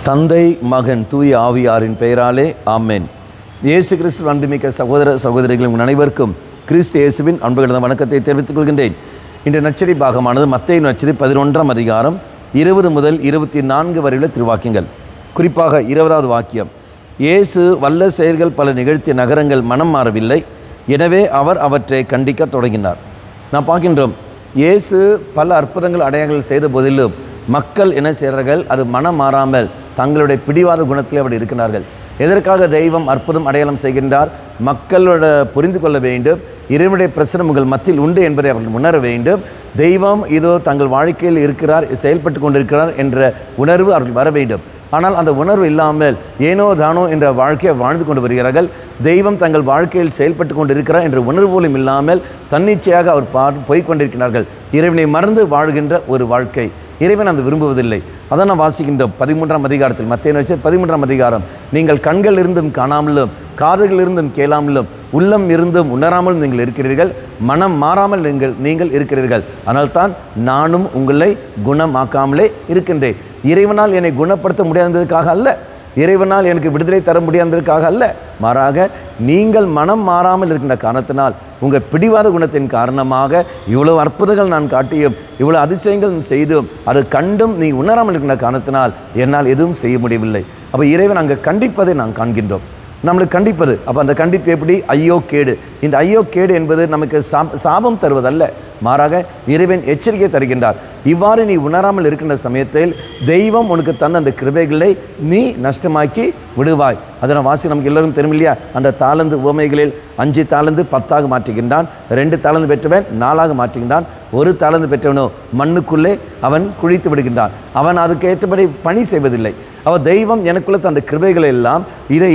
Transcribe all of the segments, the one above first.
தந்தை மகன் தூய ஆவியாரின் பெயராலே ஆமென். இயேசு கிறிஸ்து அன்புமிக்க சகோதர சகோதரிகள் உங்கள் அனைவருக்கும் கிறிஸ்து இயேசுவின் அன்புகளது வணக்கத்தை தெரிவித்துக் கொள்கின்றேன். இன்றைய நற்செய்தி பாகமானது மத்தேயு நற்செய்தி 11ஆம் அதிகாரம் 20 முதல் 24 வரையுள்ள திருவாக்கியங்கள். குறிப்பாக 20வது வாக்கியம், இயேசு வல்ல செயல்கள் பல நிகழ்த்திய நகரங்கள் மனம் மாறவில்லை, எனவே அவர் அவற்றை கண்டிக்க தொடங்கினார். நாம் பார்க்கின்றோம், இயேசு பல அற்புதங்கள் அடையாளங்கள் செய்த போதிலும் மக்கள் என்ன செய்கிறார்கள்? அது மனம் மாறாமல் தங்களுடைய பிடிவாத குணத்தில் அப்படி இருக்கிறார்கள். எதற்காக தெய்வம் அற்புதம் அடையாளம் செய்கின்றார்? மக்களோட புரிந்து கொள்ள வேண்டும், இறைவனுடைய பிரசனம் உங்கள் மத்தியில் உண்டு என்பதை அவர்கள் உணர வேண்டும். தெய்வம் இதோ தங்கள் வாழ்க்கையில் இருக்கிறார், செயல்பட்டு கொண்டிருக்கிறார் என்ற உணர்வு அவர்கள் வர வேண்டும். ஆனால் அந்த உணர்வு இல்லாமல் ஏனோ தானோ என்ற வாழ்க்கையை வாழ்ந்து கொண்டு வருகிறார்கள். தெய்வம் தங்கள் வாழ்க்கையில் செயல்பட்டு கொண்டிருக்கிறார் என்ற உணர்வு போலும் இல்லாமல் தன்னிச்சையாக அவர் போய்கொண்டிருக்கிறார்கள். இறைவனை மறந்து வாழ்கின்ற ஒரு வாழ்க்கை இறைவன் அந்த விரும்புவதில்லை. அதான் நாம் வாசிக்கின்றோம் 13ஆம் அதிகாரத்தில், மத்தேயு நற்செய்தி 13ஆம் அதிகாரம், நீங்கள் கண்கள் இருந்தும் காணாமலும் காதுகள் இருந்தும் கேளாமலும் உள்ளம் இருந்தும் உணராமலும் நீங்கள் இருக்கிறீர்கள், மனம் மாறாமல் நீங்கள் இருக்கிறீர்கள், அதனால்தான் நானும் உங்களை குணமாக்காமலே இருக்கின்றேன். இறைவனால் என்னை குணப்படுத்த முடியாததுக்காக அல்ல, இறைவனால் எனக்கு விடுதலை தர முடியாததற்காக அல்ல, மாறாக நீங்கள் மனம் மாறாமல் இருக்கின்ற காரணத்தினால், உங்கள் பிடிவாத குணத்தின் காரணமாக இவ்வளவு அற்புதங்கள் நான் காட்டியும் இவ்வளோ அதிசயங்கள் செய்தும் அது கண்டும் நீ உணராமல் இருக்கின்ற காரணத்தினால் என்னால் எதுவும் செய்ய முடியவில்லை. அப்போ இறைவன் அங்கே கண்டிப்பதை நான் காண்கின்றோம், நம்மளுக்கு கண்டிப்பது. அப்போ அந்த கண்டிப்பு எப்படி? ஐயோ கேடு. இந்த ஐயோ கேடு என்பது நமக்கு சாபம் தருவதல்ல, மாறாக இறைவன் எச்சரிக்கை தருகின்றார். இவ்வாறு நீ உணராமல் இருக்கின்ற சமயத்தில் தெய்வம் உனக்கு தந்த அந்த கிருபைகளை நீ நஷ்டமாக்கி விடுவாய். அதனால் வாசி நமக்கு எல்லோரும் தெரியும் இல்லையா? அந்த தாளந்து உவமைகளில் 5 தாளந்து 10ஆக மாற்றுகின்றான், 2 தாளந்து பெற்றவன் 4ஆக மாற்றுகின்றான், 1 தாளந்து பெற்றவனோ மண்ணுக்குள்ளே அவன் குழித்து விடுகின்றான். அவன் அதுக்கு ஏற்றபடி பணி செய்வதில்லை. அவர் தெய்வம் எனக்குள்ள தந்த கிருபைகள் எல்லாம்,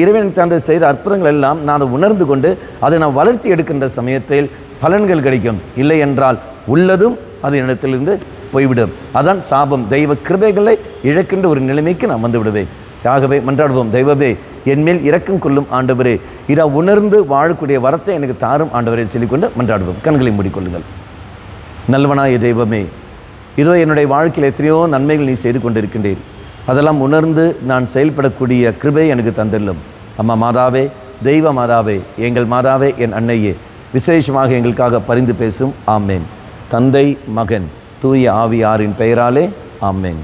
இறைவன் தந்த செய்த அற்புதங்கள் எல்லாம் நான் உணர்ந்து கொண்டு அதை நான் வளர்த்தி எடுக்கின்ற சமயத்தில் பலன்கள் கிடைக்கும். இல்லை என்றால் உள்ளதும் அது இடத்திலிருந்து போய்விடும். அதான் சாபம். தெய்வ கிருபைகளை இழக்கின்ற ஒரு நிலைமைக்கு நான் வந்து விடுவேன். ஆகவே மன்றாடுவோம், தெய்வமே என்மேல் இரக்கம் கொள்ளும் ஆண்டவரே, இதை உணர்ந்து வாழக்கூடிய வரத்தை எனக்கு தாரும் ஆண்டவரே சொல்லிக்கொண்டு மன்றாடுவோம். கண்களை மூடிக்கொள்ளுங்கள். நல்லவனாய தெய்வமே, இதோ என்னுடைய வாழ்க்கையில் எத்தனையோ நன்மைகள் நீ செய்து கொண்டிருக்கின்றேன், அதெல்லாம் உணர்ந்து நான் செயல்படக்கூடிய கிருபை எனக்கு தந்துள்ளும். அம்மா மாதாவே, தெய்வ மாதாவே, எங்கள் மாதாவே, என் அன்னையே, விசேஷமாக எங்களுக்காக பரிந்து பேசும். ஆமேன். தந்தை மகன் தூய ஆவியாரின் பெயராலே ஆமேன்.